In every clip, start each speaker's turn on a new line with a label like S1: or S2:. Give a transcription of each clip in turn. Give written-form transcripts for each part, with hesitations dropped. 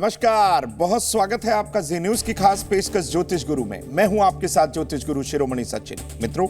S1: नमस्कार, बहुत स्वागत है आपका जी न्यूज की खास पेशकश ज्योतिष गुरु में। मैं हूं आपके साथ ज्योतिष गुरु शिरोमणि सचिन। मित्रों,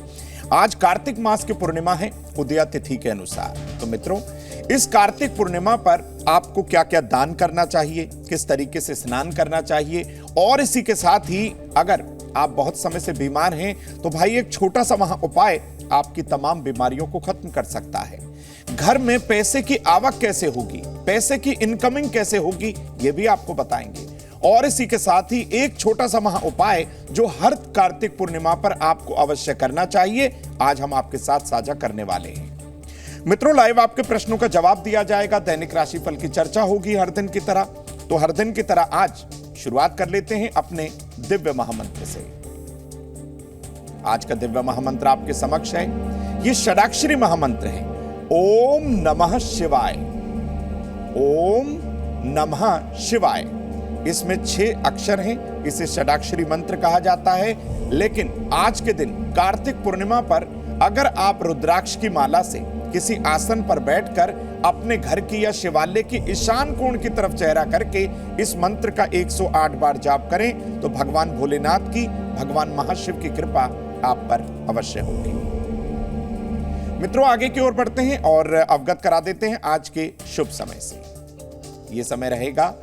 S1: आज कार्तिक मास की पूर्णिमा है उदया तिथि के अनुसार। तो मित्रों, इस कार्तिक पूर्णिमा पर आपको क्या क्या दान करना चाहिए, किस तरीके से स्नान करना चाहिए, और इसी के साथ ही अगर आप बहुत समय से बीमार हैं तो भाई एक छोटा सा महा उपाय आपकी तमाम बीमारियों को खत्म कर सकता है। घर में पैसे की आवक कैसे होगी, पैसे की इनकमिंग कैसे होगी, यह भी आपको बताएंगे। और इसी के साथ ही एक छोटा सा महा उपाय जो हर कार्तिक पूर्णिमा पर आपको अवश्य करना चाहिए, आज हम आपके साथ साझा करने वाले हैं। मित्रों, लाइव आपके प्रश्नों का जवाब दिया जाएगा, दैनिक राशिफल की चर्चा होगी हर दिन की तरह। तो हर दिन की तरह आज शुरुआत कर लेते हैं अपने दिव्य महामंत्र से। आज का दिव्य महामंत्र आपके समक्ष है। ये षडाक्षरी महामंत्र है, ओम नमः शिवाय। ओम नमः शिवाय। इसमें 6 अक्षर हैं, इसे षडाक्षरी मंत्र कहा जाता है। लेकिन आज के दिन कार्तिक पूर्णिमा पर अगर आप रुद्राक्ष की माला से किसी आसन पर बैठकर अपने घर की या शिवालय की ईशान कोण की तरफ चेहरा करके इस मंत्र का 108 बार जाप करें तो भगवान भोलेनाथ की, भगवान महाशिव की कृपा आप पर अवश्य होगी। मित्रों, आगे की ओर बढ़ते हैं और अवगत करा देते हैं आज के शुभ समय से। यह समय रहेगा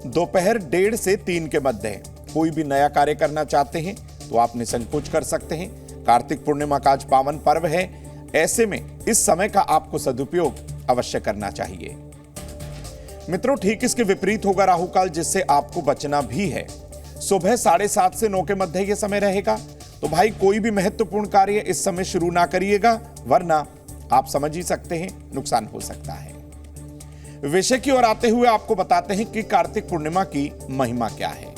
S1: दोपहर 1:30 से 3 के मध्य। कोई भी नया कार्य करना चाहते हैं तो आप निसंकोच कर सकते हैं। कार्तिक पूर्णिमा का आज पावन पर्व है, ऐसे में इस समय का आपको सदुपयोग अवश्य करना चाहिए। मित्रों, ठीक इसके विपरीत होगा राहु काल, जिससे आपको बचना भी है। सुबह 7:30 से 9 के मध्य यह समय रहेगा। तो भाई कोई भी महत्वपूर्ण कार्य इस समय शुरू ना करिएगा, वरना आप समझ ही सकते हैं नुकसान हो सकता है। विषय की ओर आते हुए आपको बताते हैं कि कार्तिक पूर्णिमा की महिमा क्या है।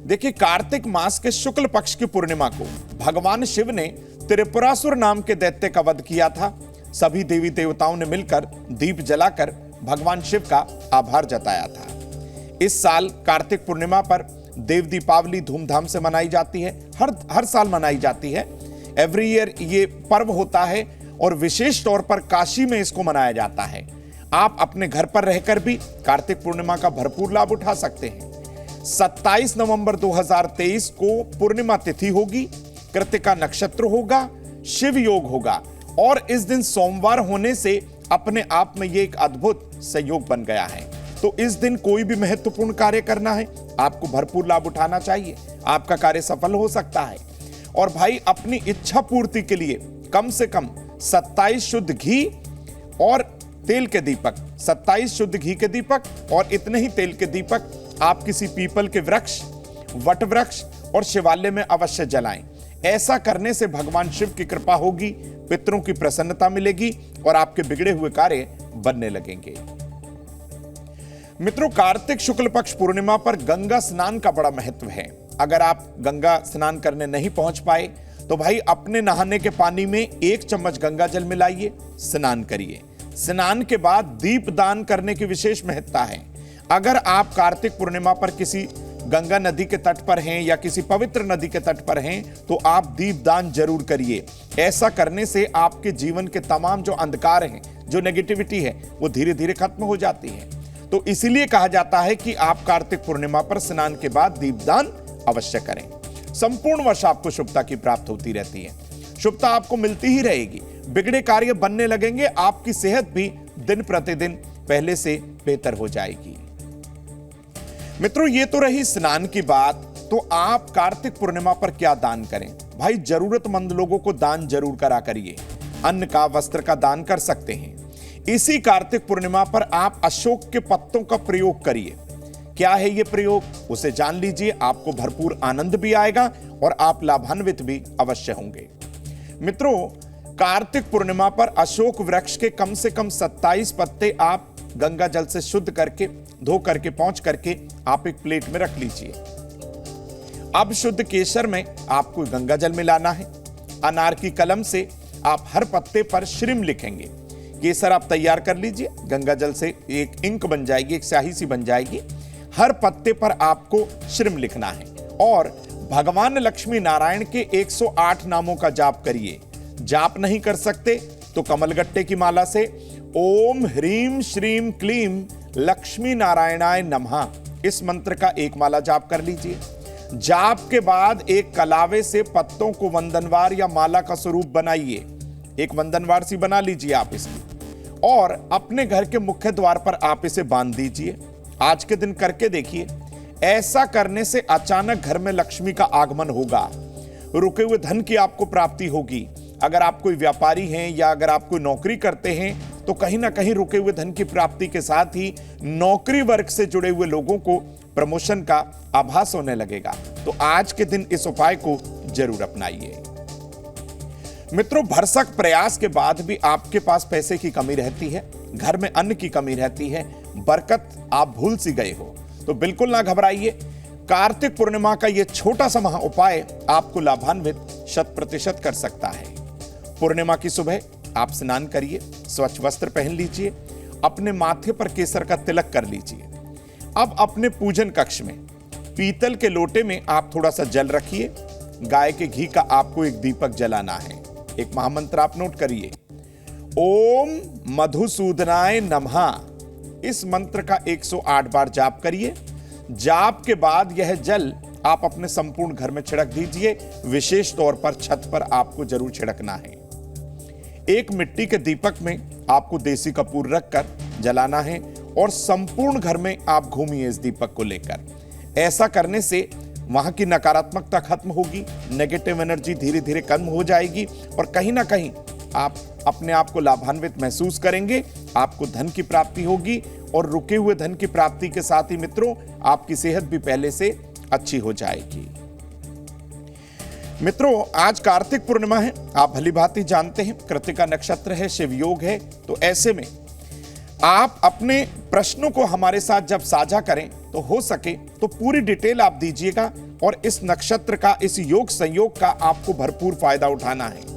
S1: देखिए, कार्तिक मास के शुक्ल पक्ष की पूर्णिमा को भगवान शिव ने त्रिपुरासुर नाम के दैत्य का वध किया था। सभी देवी देवताओं ने मिलकर दीप जलाकर भगवान शिव का आभार जताया था। इस साल कार्तिक पूर्णिमा पर देव दीपावली धूमधाम से मनाई जाती है। हर साल मनाई जाती है। एवरी ईयर ये पर्व होता है और विशेष तौर पर काशी में इसको मनाया जाता है। आप अपने घर पर रहकर भी कार्तिक पूर्णिमा का भरपूर लाभ उठा सकते हैं। 27 नवंबर 2023 को पूर्णिमा तिथि होगी, कृतिका नक्षत्र होगा, शिव योग होगा और इस दिन सोमवार होने से अपने आप में यह एक अद्भुत संयोग बन गया है। तो इस दिन कोई भी महत्वपूर्ण कार्य करना है, आपको भरपूर लाभ उठाना चाहिए, आपका कार्य सफल हो सकता है। और भाई अपनी इच्छा पूर्ति के लिए कम से कम 27 शुद्ध घी और तेल के दीपक, 27 शुद्ध घी के दीपक और इतने ही तेल के दीपक आप किसी पीपल के वृक्ष, वट वृक्ष और शिवालय में अवश्य जलाएं। ऐसा करने से भगवान शिव की कृपा होगी, पितरों की प्रसन्नता मिलेगी और आपके बिगड़े हुए कार्य बनने लगेंगे। मित्रों, कार्तिक शुक्ल पक्ष पूर्णिमा पर गंगा स्नान का बड़ा महत्व है। अगर आप गंगा स्नान करने नहीं पहुंच पाए तो भाई अपने नहाने के पानी में 1 चम्मच गंगा जल मिलाइए, स्नान करिए। स्नान के बाद दीप दान करने की विशेष महत्ता है। अगर आप कार्तिक पूर्णिमा पर किसी गंगा नदी के तट पर हैं या किसी पवित्र नदी के तट पर हैं तो आप दीप दान जरूर करिए। ऐसा करने से आपके जीवन के तमाम जो अंधकार हैं, जो नेगेटिविटी है, वो धीरे धीरे खत्म हो जाती है। तो इसीलिए कहा जाता है कि आप कार्तिक पूर्णिमा पर स्नान के बाद दीपदान अवश्य करें। संपूर्ण वर्ष आपको शुभता की प्राप्त होती रहती है, शुभता आपको मिलती ही रहेगी, बिगड़े कार्य बनने लगेंगे, आपकी सेहत भी दिन प्रतिदिन पहले से बेहतर हो जाएगी। मित्रों, ये तो रही स्नान की बात। तो आप कार्तिक पूर्णिमा पर क्या दान करें? भाई जरूरतमंद लोगों को दान जरूर करा करिए। अन्न का, वस्त्र का दान कर सकते हैं। इसी कार्तिक पूर्णिमा पर आप अशोक के पत्तों का प्रयोग करिए। क्या है यह प्रयोग, उसे जान लीजिए। आपको भरपूर आनंद भी आएगा और आप लाभान्वित भी अवश्य होंगे। मित्रों, कार्तिक पूर्णिमा पर अशोक वृक्ष के कम से कम 27 पत्ते आप गंगा जल से शुद्ध करके, धो करके, पहुंच करके आप एक प्लेट में रख लीजिए। अब शुद्ध केसर में आपको गंगा जल मिलाना है। अनार की कलम से आप हर पत्ते पर श्रीम लिखेंगे। केसर आप तैयार कर लीजिए, गंगा जल से एक इंक बन जाएगी, एक स्याही सी बन जाएगी। हर पत्ते पर आपको श्रीम लिखना है और भगवान लक्ष्मी नारायण के 108 नामों का जाप करिए। जाप नहीं कर सकते तो कमलगट्टे की माला से ओम ह्रीम श्रीम क्लीम लक्ष्मी नारायणाय नमः इस मंत्र का एक माला जाप कर लीजिए। जाप के बाद एक कलावे से पत्तों को वंदनवार या माला का स्वरूप बनाइए। एक वंदनवार सी बना लीजिए आप इसकी, और अपने घर के मुख्य द्वार पर आप इसे बांध दीजिए। आज के दिन करके देखिए, ऐसा करने से अचानक घर में लक्ष्मी का आगमन होगा, रुके हुए धन की आपको प्राप्ति होगी। अगर आप कोई व्यापारी हैं या अगर आप कोई नौकरी करते हैं तो कहीं ना कहीं रुके हुए धन की प्राप्ति के साथ ही नौकरी वर्ग से जुड़े हुए लोगों को प्रमोशन का आभास होने लगेगा। तो आज के दिन इस उपाय को जरूर अपनाइए। मित्रों, भरसक प्रयास के बाद भी आपके पास पैसे की कमी रहती है, घर में अन्न की कमी रहती है, बरकत आप भूल सी गए हो, तो बिल्कुल ना घबराइए। कार्तिक पूर्णिमा का यह छोटा सा महा उपाय आपको लाभान्वित 100% कर सकता है। पूर्णिमा की सुबह आप स्नान करिए, स्वच्छ वस्त्र पहन लीजिए, अपने माथे पर केसर का तिलक कर लीजिए। अब अपने पूजन कक्ष में पीतल के लोटे में आप थोड़ा सा जल रखिए। गाय के घी का आपको एक दीपक जलाना है। एक महामंत्र आप नोट करिए, ओम मधुसूदनाय नमः। इस मंत्र का 108 बार जाप करिए। जाप के बाद यह जल आप अपने संपूर्ण घर में छिड़क दीजिए। विशेष तौर पर छत पर आपको जरूर छिड़कना है। एक मिट्टी के दीपक में आपको देसी कपूर रखकर जलाना है और संपूर्ण घर में आप घूमिए इस दीपक को लेकर। ऐसा करने से वहां की नकारात्मकता खत्म होगी, नेगेटिव एनर्जी धीरे धीरे कम हो जाएगी और कहीं ना कहीं आप अपने आप को लाभान्वित महसूस करेंगे। आपको धन की प्राप्ति होगी और रुके हुए धन की प्राप्ति के साथ ही मित्रों आपकी सेहत भी पहले से अच्छी हो जाएगी। मित्रों, आज कार्तिक पूर्णिमा है, आप भली भांति जानते हैं। कृतिका नक्षत्र है, शिव योग है। तो ऐसे में आप अपने प्रश्नों को हमारे साथ जब साझा करें तो हो सके तो पूरी डिटेल आप दीजिएगा और इस नक्षत्र का, इस योग संयोग का आपको भरपूर फायदा उठाना है।